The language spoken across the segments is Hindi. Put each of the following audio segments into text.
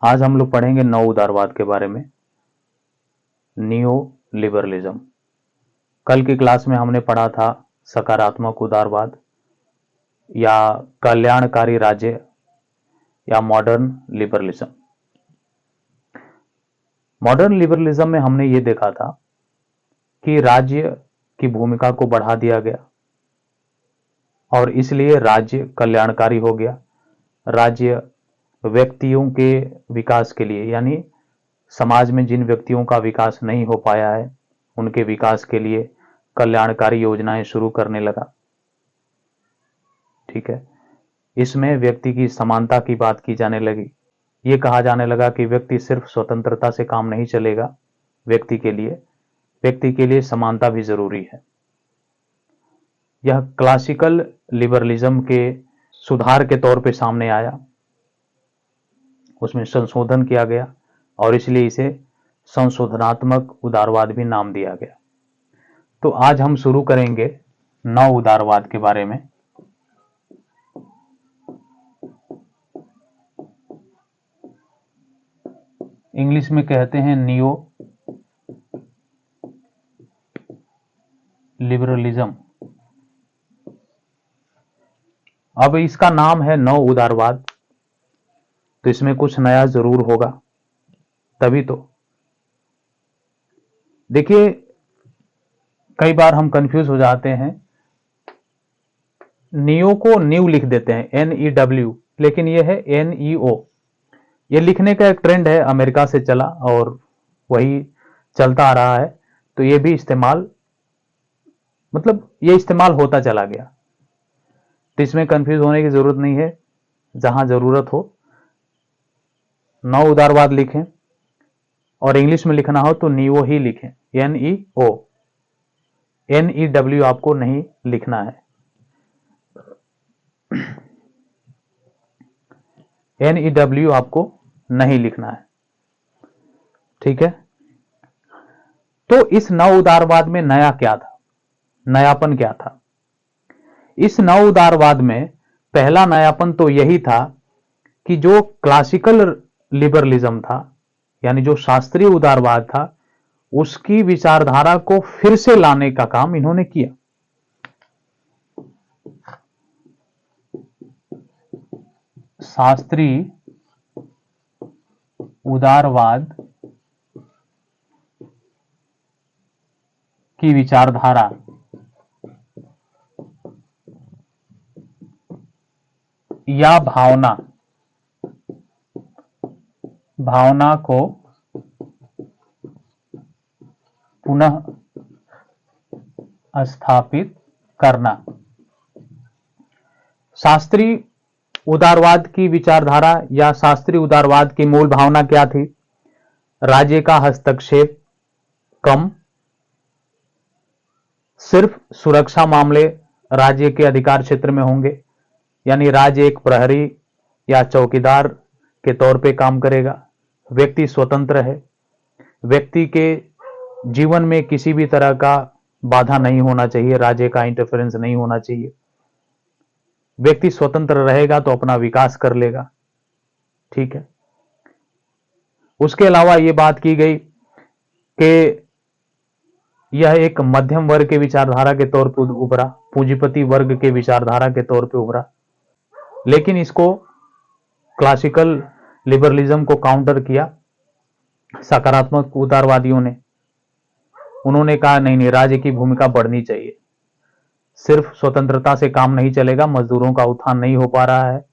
आज हम लोग पढ़ेंगे नव उदारवाद के बारे में, नियो लिबरलिज्म। कल की क्लास में हमने पढ़ा था सकारात्मक उदारवाद या कल्याणकारी राज्य या मॉडर्न लिबरलिज्म। मॉडर्न लिबरलिज्म में हमने ये देखा था कि राज्य की भूमिका को बढ़ा दिया गया और इसलिए राज्य कल्याणकारी हो गया। राज्य व्यक्तियों के विकास के लिए, यानी समाज में जिन व्यक्तियों का विकास नहीं हो पाया है उनके विकास के लिए कल्याणकारी योजनाएं शुरू करने लगा। ठीक है, इसमें व्यक्ति की समानता की बात की जाने लगी। ये कहा जाने लगा कि व्यक्ति सिर्फ स्वतंत्रता से काम नहीं चलेगा, व्यक्ति के लिए समानता भी जरूरी है। यह क्लासिकल लिबरलिज्म के सुधार के तौर पे सामने आया, उसमें संशोधन किया गया और इसलिए इसे संशोधनात्मक उदारवाद भी नाम दिया गया। तो आज हम शुरू करेंगे नव उदारवाद के बारे में। इंग्लिश में कहते हैं नियो लिबरलिज्म। अब इसका नाम है नव उदारवाद, तो इसमें कुछ नया जरूर होगा, तभी तो। देखिए, कई बार हम कंफ्यूज हो जाते हैं, नियो को न्यू लिख देते हैं NEW, लेकिन यह है NEO। ये लिखने का एक ट्रेंड है, अमेरिका से चला और वही चलता आ रहा है, तो ये भी इस्तेमाल होता चला गया। तो इसमें कंफ्यूज होने की जरूरत नहीं है, जहां जरूरत हो नव उदारवाद लिखें और इंग्लिश में लिखना हो तो नियो ही लिखें, NEO। NEW आपको नहीं लिखना है। NEW आपको नहीं लिखना है, ठीक है। तो इस नव उदारवाद में नया क्या था, नयापन क्या था? इस नव उदारवाद में पहला नयापन तो यही था कि जो क्लासिकल लिबरलिज्म था, यानी जो शास्त्रीय उदारवाद था, उसकी विचारधारा को फिर से लाने का काम इन्होंने किया। शास्त्रीय उदारवाद की विचारधारा या भावना को पुनः स्थापित करना। शास्त्रीय उदारवाद की विचारधारा या शास्त्रीय उदारवाद की मूल भावना क्या थी? राज्य का हस्तक्षेप कम, सिर्फ सुरक्षा मामले राज्य के अधिकार क्षेत्र में होंगे, यानी राज्य एक प्रहरी या चौकीदार के तौर पे काम करेगा। व्यक्ति स्वतंत्र है, व्यक्ति के जीवन में किसी भी तरह का बाधा नहीं होना चाहिए, राज्य का इंटरफेरेंस नहीं होना चाहिए। व्यक्ति स्वतंत्र रहेगा तो अपना विकास कर लेगा, ठीक है। उसके अलावा यह बात की गई कि यह एक मध्यम वर्ग के विचारधारा के तौर पर उभरा, पूंजीपति वर्ग के विचारधारा के तौर पर उभरा। लेकिन इसको क्लासिकल लिबरलिज्म को काउंटर किया सकारात्मक उदारवादियों ने। उन्होंने कहा नहीं, राज्य की भूमिका बढ़नी चाहिए, सिर्फ स्वतंत्रता से काम नहीं चलेगा, मजदूरों का उत्थान नहीं हो पा रहा है,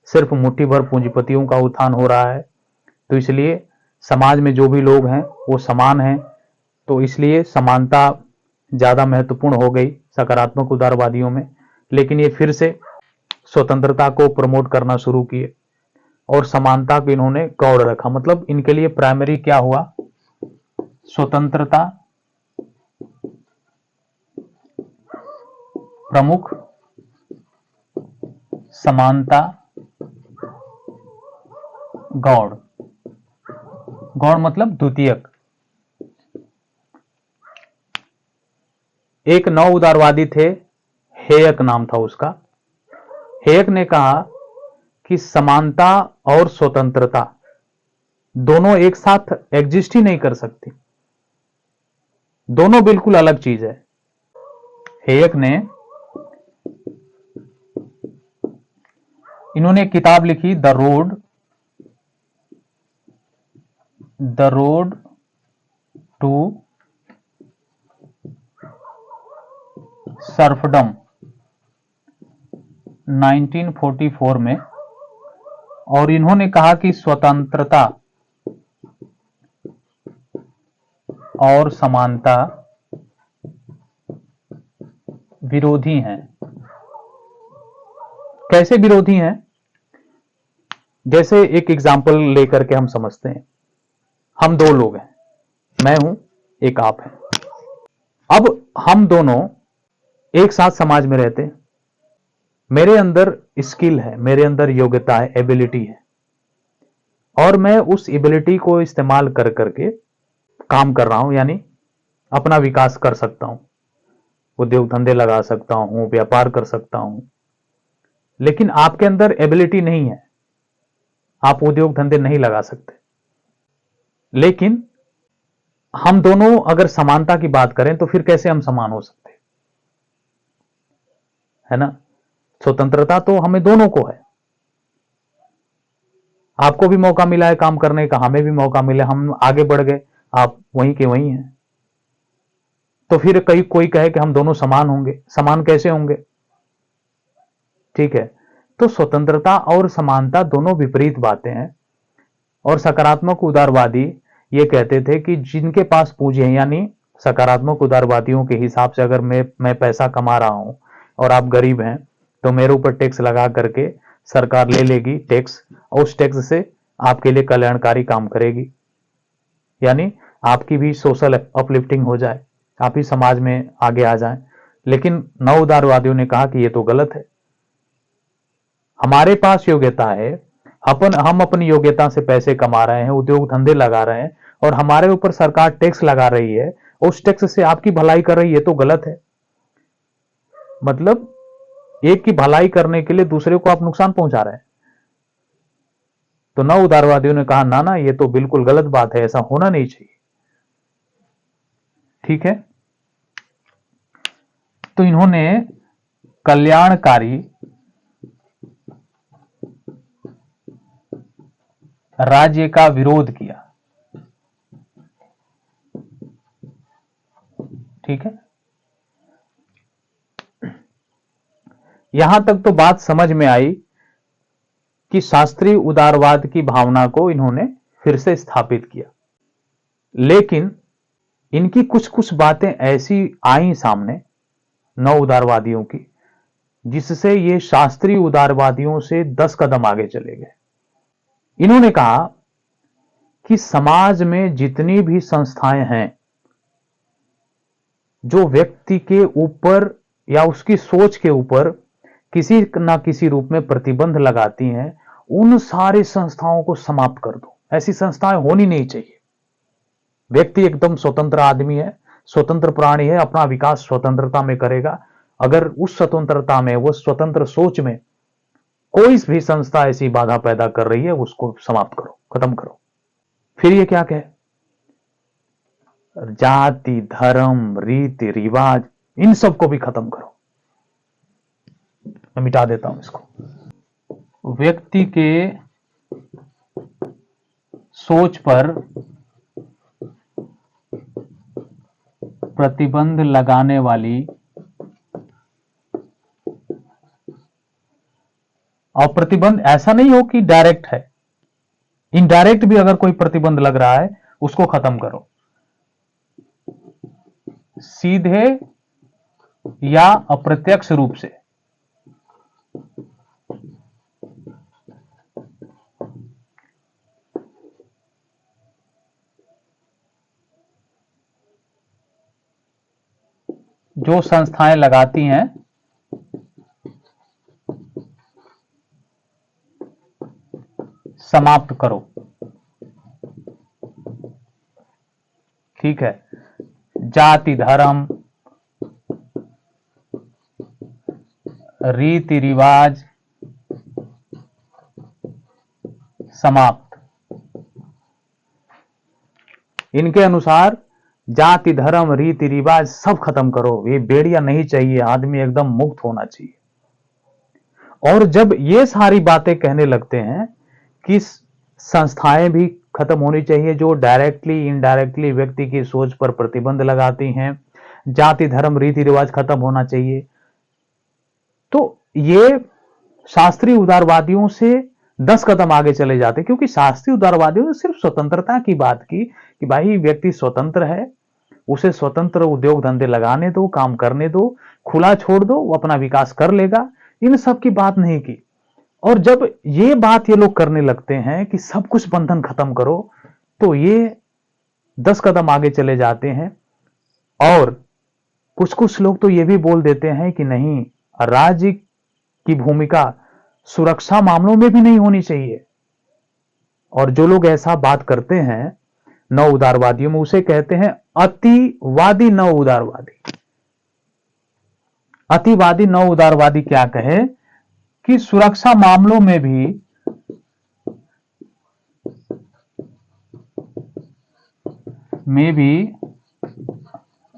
सिर्फ मुट्ठी भर पूंजीपतियों का उत्थान हो रहा है। तो इसलिए समाज में जो भी लोग हैं वो समान हैं, तो इसलिए समानता ज्यादा महत्वपूर्ण हो गई सकारात्मक उदारवादियों में। लेकिन ये फिर से स्वतंत्रता को प्रमोट करना शुरू किए और समानता को इन्होंने गौड़ रखा। मतलब इनके लिए प्राइमरी क्या हुआ? स्वतंत्रता प्रमुख, समानता गौड़। गौड़ मतलब द्वितीयक। एक नव उदारवादी थे, हेयक नाम था उसका। हेयक ने कहा कि समानता और स्वतंत्रता दोनों एक साथ एग्जिस्ट ही नहीं कर सकती, दोनों बिल्कुल अलग चीज है। हेयक ने, इन्होंने एक किताब लिखी द रोड टू सर्फडम 1944 में, और इन्होंने कहा कि स्वतंत्रता और समानता विरोधी हैं। कैसे विरोधी हैं? जैसे एक एग्जाम्पल लेकर के हम समझते हैं। हम दो लोग हैं, मैं हूं, एक आप है। अब हम दोनों एक साथ समाज में रहते हैं। मेरे अंदर स्किल है, मेरे अंदर योग्यता है, एबिलिटी है, और मैं उस एबिलिटी को इस्तेमाल कर करके काम कर रहा हूं, यानी अपना विकास कर सकता हूं, उद्योग धंधे लगा सकता हूं, व्यापार कर सकता हूं। लेकिन आपके अंदर एबिलिटी नहीं है, आप उद्योग धंधे नहीं लगा सकते। लेकिन हम दोनों अगर समानता की बात करें तो फिर कैसे हम समान हो सकते, है ना? स्वतंत्रता तो हमें दोनों को है। आपको भी मौका मिला है काम करने का, हमें भी मौका मिला, हम आगे बढ़ गए, आप वहीं के वहीं हैं। तो फिर कोई कहे कि हम दोनों समान होंगे, समान कैसे होंगे? ठीक है, तो स्वतंत्रता और समानता दोनों विपरीत बातें हैं। और सकारात्मक उदारवादी ये कहते थे कि जिनके पास पूंजी है, यानी सकारात्मक उदारवादियों के हिसाब से अगर मैं पैसा कमा रहा हूं और आप गरीब हैं, तो मेरे ऊपर टैक्स लगा करके सरकार ले लेगी टैक्स, और उस टैक्स से आपके लिए कल्याणकारी काम करेगी, यानी आपकी भी सोशल अपलिफ्टिंग हो जाए, आप ही समाज में आगे आ जाएं। लेकिन नव उदारवादियों ने कहा कि यह तो गलत है। हमारे पास योग्यता है, हम अपनी योग्यता से पैसे कमा रहे हैं, उद्योग धंधे लगा रहे हैं, और हमारे ऊपर सरकार टैक्स लगा रही है, उस टैक्स से आपकी भलाई कर रही है, तो गलत है। मतलब एक की भलाई करने के लिए दूसरे को आप नुकसान पहुंचा रहे हैं। तो नव उदारवादियों ने कहा ना ना, ये तो बिल्कुल गलत बात है, ऐसा होना नहीं चाहिए। ठीक है, तो इन्होंने कल्याणकारी राज्य का विरोध किया। ठीक है, यहां तक तो बात समझ में आई कि शास्त्रीय उदारवाद की भावना को इन्होंने फिर से स्थापित किया। लेकिन इनकी कुछ कुछ बातें ऐसी आई सामने नव उदारवादियों की, जिससे ये शास्त्रीय उदारवादियों से 10 कदम आगे चले गए। इन्होंने कहा कि समाज में जितनी भी संस्थाएं हैं जो व्यक्ति के ऊपर या उसकी सोच के ऊपर किसी ना किसी रूप में प्रतिबंध लगाती हैं, उन सारी संस्थाओं को समाप्त कर दो। ऐसी संस्थाएं होनी नहीं चाहिए। व्यक्ति एकदम स्वतंत्र आदमी है, स्वतंत्र प्राणी है, अपना विकास स्वतंत्रता में करेगा। अगर उस स्वतंत्रता में, वो स्वतंत्र सोच में कोई भी संस्था ऐसी बाधा पैदा कर रही है, उसको समाप्त करो, खत्म करो। फिर ये क्या कहे? जाति, धर्म, रीति रिवाज, इन सबको भी खत्म करो। मैं मिटा देता हूं इसको। व्यक्ति के सोच पर प्रतिबंध लगाने वाली, और प्रतिबंध ऐसा नहीं हो कि डायरेक्ट है, इनडायरेक्ट भी अगर कोई प्रतिबंध लग रहा है, उसको खत्म करो। सीधे या अप्रत्यक्ष रूप से। जो संस्थाएं लगाती हैं, समाप्त करो। ठीक है, जाति, धर्म, रीति रिवाज समाप्त। इनके अनुसार जाति धर्म रीति रिवाज सब खत्म करो, ये बेड़िया नहीं चाहिए, आदमी एकदम मुक्त होना चाहिए। और जब ये सारी बातें कहने लगते हैं कि संस्थाएं भी खत्म होनी चाहिए जो डायरेक्टली इनडायरेक्टली व्यक्ति की सोच पर प्रतिबंध लगाती हैं, जाति धर्म रीति रिवाज खत्म होना चाहिए, तो ये शास्त्रीय उदारवादियों से 10 कदम आगे चले जाते, क्योंकि शास्त्रीय उदारवादियों ने सिर्फ स्वतंत्रता की बात की कि भाई व्यक्ति स्वतंत्र है, उसे स्वतंत्र उद्योग धंधे लगाने दो, काम करने दो, खुला छोड़ दो, वो अपना विकास कर लेगा, इन सब की बात नहीं की। और जब ये बात ये लोग करने लगते हैं कि सब कुछ बंधन खत्म करो, तो ये 10 कदम आगे चले जाते हैं। और कुछ कुछ लोग तो ये भी बोल देते हैं कि नहीं, राज्य की भूमिका सुरक्षा मामलों में भी नहीं होनी चाहिए। और जो लोग ऐसा बात करते हैं नव उदारवादियों में, उसे कहते हैं अतिवादी नव उदारवादी। अतिवादी नव उदारवादी क्या कहे कि सुरक्षा मामलों में भी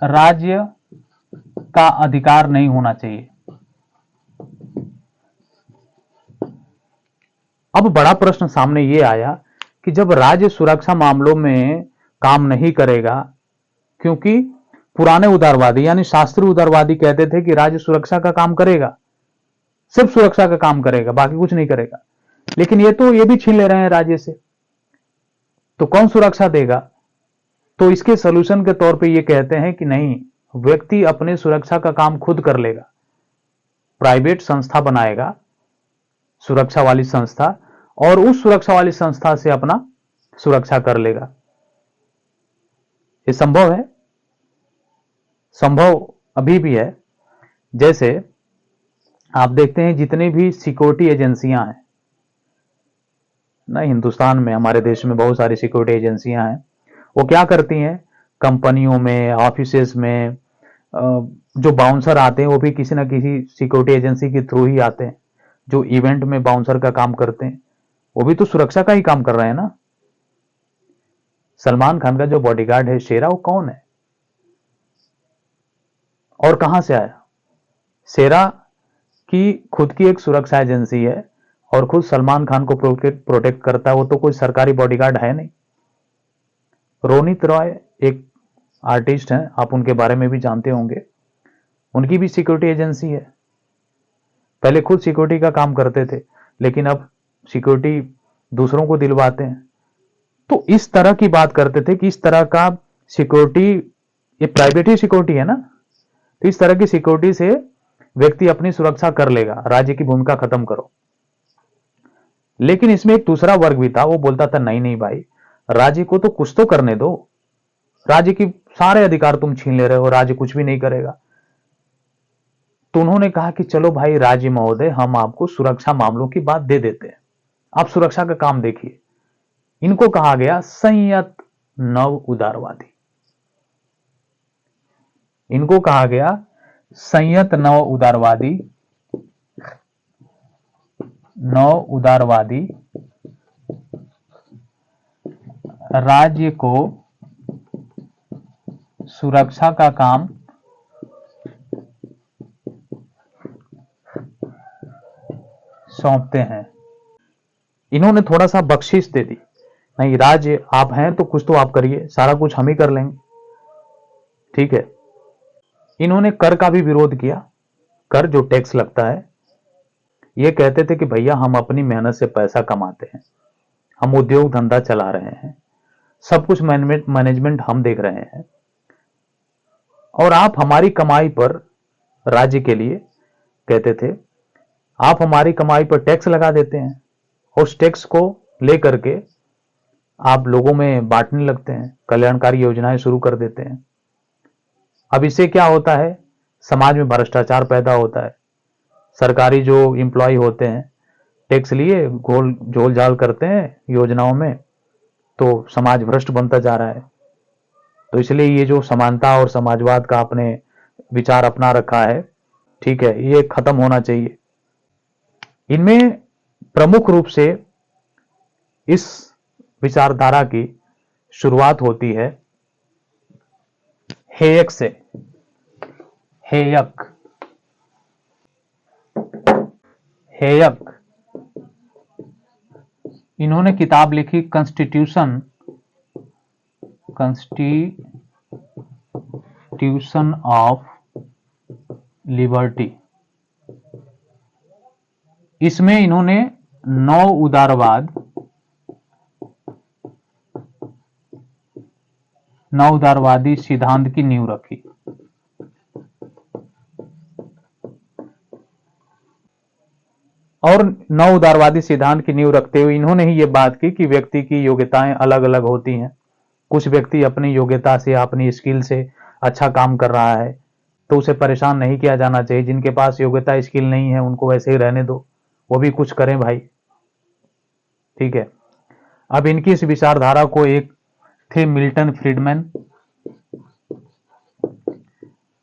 राज्य का अधिकार नहीं होना चाहिए। अब बड़ा प्रश्न सामने ये आया कि जब राज्य सुरक्षा मामलों में काम नहीं करेगा, क्योंकि पुराने उदारवादी यानी शास्त्रीय उदारवादी कहते थे कि राज्य सुरक्षा का काम करेगा, सिर्फ सुरक्षा का काम करेगा, बाकी कुछ नहीं करेगा। लेकिन ये तो ये भी छीन ले रहे हैं राज्य से, तो कौन सुरक्षा देगा? तो इसके सलूशन के तौर पे ये कहते हैं कि नहीं, व्यक्ति अपने सुरक्षा का काम खुद कर लेगा, प्राइवेट संस्था बनाएगा सुरक्षा वाली संस्था, और उस सुरक्षा वाली संस्था से अपना सुरक्षा कर लेगा। ये संभव है, संभव अभी भी है। जैसे आप देखते हैं जितने भी सिक्योरिटी एजेंसियां हैं ना, हिंदुस्तान में हमारे देश में बहुत सारी सिक्योरिटी एजेंसियां हैं, वो क्या करती हैं, कंपनियों में ऑफिसेस में जो बाउंसर आते हैं वो भी किसी ना किसी सिक्योरिटी एजेंसी के थ्रू ही आते हैं। जो इवेंट में बाउंसर का काम करते हैं वो भी तो सुरक्षा का ही काम कर रहे हैं ना। सलमान खान का जो बॉडीगार्ड है शेरा, वो कौन है और कहां से आया? शेरा की खुद की एक सुरक्षा एजेंसी है और खुद सलमान खान को प्रोटेक्ट करता है, वो तो कोई सरकारी बॉडीगार्ड है नहीं। रोनित रॉय एक आर्टिस्ट हैं, आप उनके बारे में भी जानते होंगे, उनकी भी सिक्योरिटी एजेंसी है। पहले खुद सिक्योरिटी का काम करते थे, लेकिन अब सिक्योरिटी दूसरों को दिलवाते हैं। तो इस तरह की बात करते थे कि इस तरह का सिक्योरिटी, ये प्राइवेट ही सिक्योरिटी है ना, तो इस तरह की सिक्योरिटी से व्यक्ति अपनी सुरक्षा कर लेगा, राज्य की भूमिका खत्म करो। लेकिन इसमें एक दूसरा वर्ग भी था, वो बोलता था नहीं नहीं भाई, राज्य को तो कुछ तो करने दो, राज्य की सारे अधिकार तुम छीन ले रहे हो, राज्य कुछ भी नहीं करेगा। तो उन्होंने कहा कि चलो भाई राज्य महोदय, हम आपको सुरक्षा मामलों की बात दे देते हैं, आप सुरक्षा का काम देखिए। इनको कहा गया संयत नव उदारवादी। इनको कहा गया संयत नव उदारवादी। नव उदारवादी राज्य को सुरक्षा का काम सौंपते हैं। इन्होंने थोड़ा सा बख्शिश दे दी, नहीं राज्य आप हैं तो कुछ तो आप करिए, सारा कुछ हम ही कर लेंगे, ठीक है। इन्होंने कर का भी विरोध किया। कर जो टैक्स लगता है, ये कहते थे कि भैया हम अपनी मेहनत से पैसा कमाते हैं, हम उद्योग धंधा चला रहे हैं, सब कुछ मैनेजमेंट हम देख रहे हैं, और आप हमारी कमाई पर, राज्य के लिए कहते थे, आप हमारी कमाई पर टैक्स लगा देते हैं, उस टैक्स को लेकर के आप लोगों में बांटने लगते हैं, कल्याणकारी योजनाएं शुरू कर देते हैं। अब इससे क्या होता है, समाज में भ्रष्टाचार पैदा होता है। सरकारी जो एम्प्लॉय होते हैं, टैक्स लिए गोल झोल झाल करते हैं योजनाओं में, तो समाज भ्रष्ट बनता जा रहा है। तो इसलिए ये जो समानता और समाजवाद का आपने विचार अपना रखा है, ठीक है, ये खत्म होना चाहिए। इनमें प्रमुख रूप से इस विचारधारा की शुरुआत होती है हेयक से, हेयक, हेयक, इन्होंने किताब लिखी कॉन्स्टिट्यूशन, कॉन्स्टिट्यूशन ऑफ लिबर्टी। इसमें इन्होंने 9 उदारवाद, 9 उदारवादी सिद्धांत की नींव रखी। और 9 उदारवादी सिद्धांत की नींव रखते हुए इन्होंने ही ये बात की कि व्यक्ति की योग्यताएं अलग अलग होती हैं। कुछ व्यक्ति अपनी योग्यता से, अपनी स्किल से अच्छा काम कर रहा है तो उसे परेशान नहीं किया जाना चाहिए। जिनके पास योग्यता, स्किल नहीं है उनको वैसे ही रहने दो, वो भी कुछ करें भाई, ठीक है। अब इनकी इस विचारधारा को एक थे मिल्टन फ्रीडमैन,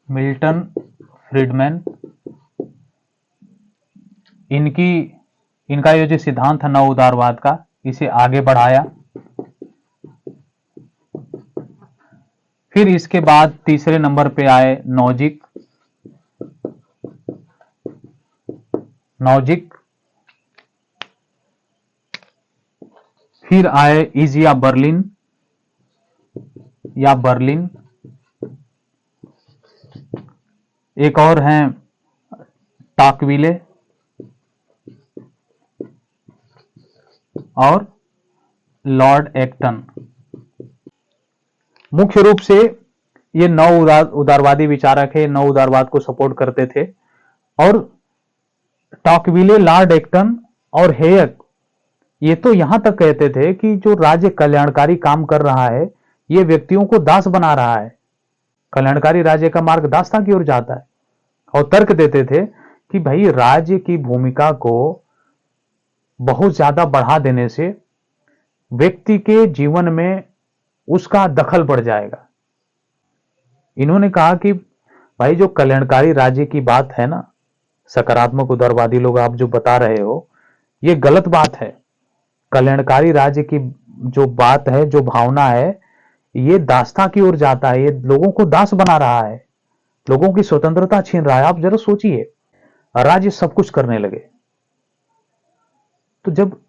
मिल्टन फ्रीडमैन, इनका ये जो सिद्धांत था 9 उदारवाद का, इसे आगे बढ़ाया। फिर इसके बाद तीसरे नंबर पे आए नॉजिक, नॉजिक। फिर आए इजिया बर्लिन, या बर्लिन। एक और हैं टाकविले और लॉर्ड एक्टन। मुख्य रूप से ये 9 उदारवादी विचारक है, 9 उदारवाद को सपोर्ट करते थे। और टॉकविले, लॉर्ड एक्टन और हेयक ये तो यहां तक कहते थे कि जो राज्य कल्याणकारी काम कर रहा है ये व्यक्तियों को दास बना रहा है। कल्याणकारी राज्य का मार्ग दासता की ओर जाता है। और तर्क देते थे कि भाई राज्य की भूमिका को बहुत ज्यादा बढ़ा देने से व्यक्ति के जीवन में उसका दखल बढ़ जाएगा। इन्होंने कहा कि भाई जो कल्याणकारी राज्य की बात है ना, सकारात्मक उदारवादी लोग आप जो बता रहे हो ये गलत बात है। कल्याणकारी राज्य की जो बात है, जो भावना है, ये दासता की ओर जाता है, ये लोगों को दास बना रहा है, लोगों की स्वतंत्रता छीन रहा है। आप जरा सोचिए, राज्य सब कुछ करने लगे तो जब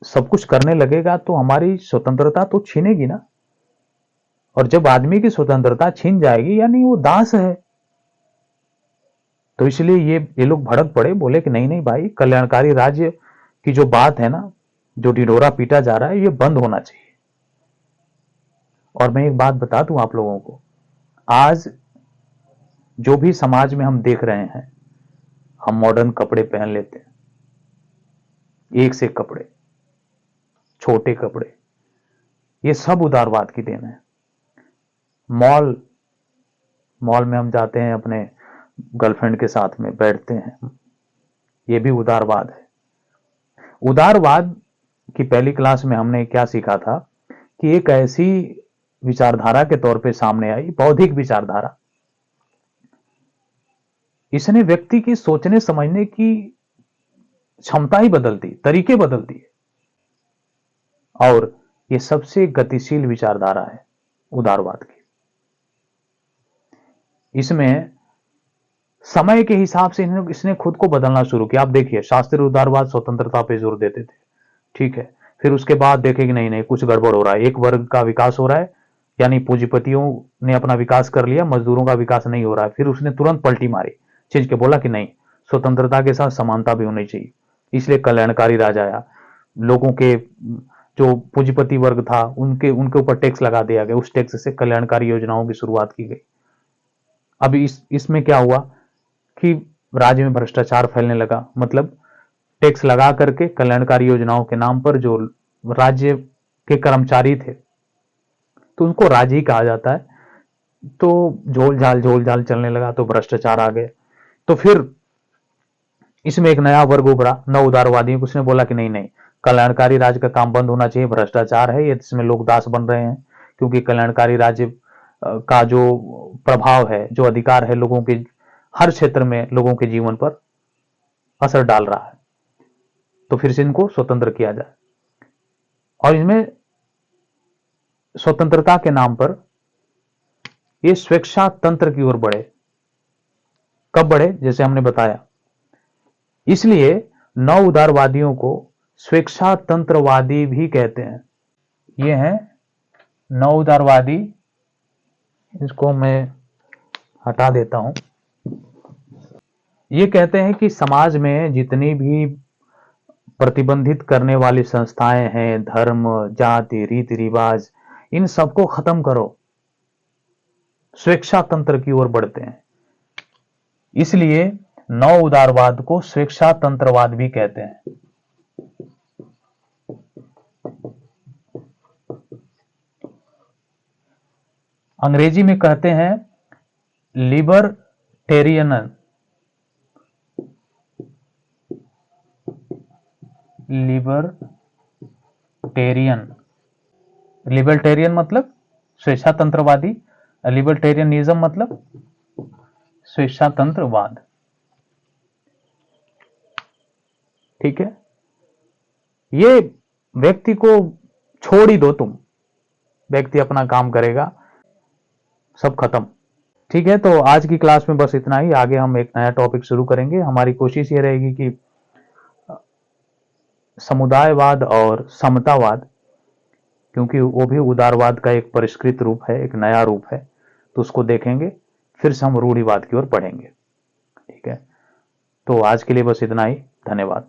सब कुछ करने लगेगा तो हमारी स्वतंत्रता तो छीनेगी ना। और जब आदमी की स्वतंत्रता छीन जाएगी यानी वो दास है। तो इसलिए ये लोग भड़क पड़े, बोले कि नहीं नहीं भाई, कल्याणकारी राज्य की जो बात है ना, जो ढिंढोरा पीटा जा रहा है, ये बंद होना चाहिए। और मैं एक बात बता दूं आप लोगों को, आज जो भी समाज में हम देख रहे हैं, हम मॉडर्न कपड़े पहन लेते हैं, एक से कपड़े, छोटे कपड़े, ये सब उदारवाद की देन है। मॉल में हम जाते हैं, अपने गर्लफ्रेंड के साथ में बैठते हैं, ये भी उदारवाद है। उदारवाद की पहली क्लास में हमने क्या सीखा था कि एक ऐसी विचारधारा के तौर पे सामने आई, बौद्धिक विचारधारा। इसने व्यक्ति की सोचने समझने की क्षमता ही बदल दी, तरीके बदल दिए। और ये सबसे गतिशील विचारधारा है उदारवाद की। इसमें समय के हिसाब से इसने खुद को बदलना शुरू किया। आप देखिए, शास्त्रीय उदारवाद स्वतंत्रता पे जोर देते थे, ठीक है। फिर उसके बाद देखे कि नहीं नहीं, कुछ गड़बड़ हो रहा है, एक वर्ग का विकास हो रहा है, यानी पूंजीपतियों ने अपना विकास कर लिया, मजदूरों का विकास नहीं हो रहा है। फिर उसने तुरंत पलटी मारी, चीज के बोला कि नहीं, स्वतंत्रता के साथ समानता भी होनी चाहिए। इसलिए कल्याणकारी राज आया, लोगों के जो पूंजीपति वर्ग था उनके ऊपर टैक्स लगा दिया गया, उस टैक्स से कल्याणकारी योजनाओं की शुरुआत की गई। अब इसमें क्या हुआ कि राज्य में भ्रष्टाचार फैलने लगा। मतलब टैक्स लगा करके कल्याणकारी योजनाओं के नाम पर जो राज्य के कर्मचारी थे, तो उनको राजी ही कहा जाता है, तो झोल झाल चलने लगा, तो भ्रष्टाचार आ गए। तो फिर इसमें एक नया वर्ग उभरा, नव उदारवादियों, उसने बोला कि नहीं नहीं, कल्याणकारी राज्य का काम बंद होना चाहिए, भ्रष्टाचार है, ये इसमें लोग दास बन रहे हैं। क्योंकि कल्याणकारी राज्य का जो प्रभाव है, जो अधिकार है, लोगों के हर क्षेत्र में लोगों के जीवन पर असर डाल रहा है, तो फिर से इनको स्वतंत्र किया जाए। और इसमें स्वतंत्रता के नाम पर ये स्वेच्छा तंत्र की ओर बढ़े। कब बढ़े? जैसे हमने बताया। इसलिए नव उदारवादियों को स्वेच्छा तंत्रवादी भी कहते हैं। ये हैं नव उदारवादी। इसको मैं हटा देता हूं। ये कहते हैं कि समाज में जितनी भी प्रतिबंधित करने वाली संस्थाएं हैं, धर्म, जाति, रीति रिवाज, इन सबको खत्म करो। स्वेच्छा तंत्र की ओर बढ़ते हैं। इसलिए नव उदारवाद को स्वेच्छा तंत्रवाद भी कहते हैं। अंग्रेजी में कहते हैं लिबर्टेरियन। लिबर्टेरियन मतलब स्वेच्छा तंत्रवादी, लिबर्टेरियनिज्म मतलब स्वेच्छा तंत्रवाद। ठीक है, ये व्यक्ति को छोड़ ही दो तुम, व्यक्ति अपना काम करेगा, सब खत्म। ठीक है, तो आज की क्लास में बस इतना ही। आगे हम एक नया टॉपिक शुरू करेंगे। हमारी कोशिश ये रहेगी कि समुदायवाद और समतावाद, क्योंकि वो भी उदारवाद का एक परिष्कृत रूप है, एक नया रूप है, तो उसको देखेंगे। फिर से हम रूढ़िवाद की ओर बढ़ेंगे। ठीक है, तो आज के लिए बस इतना ही। धन्यवाद।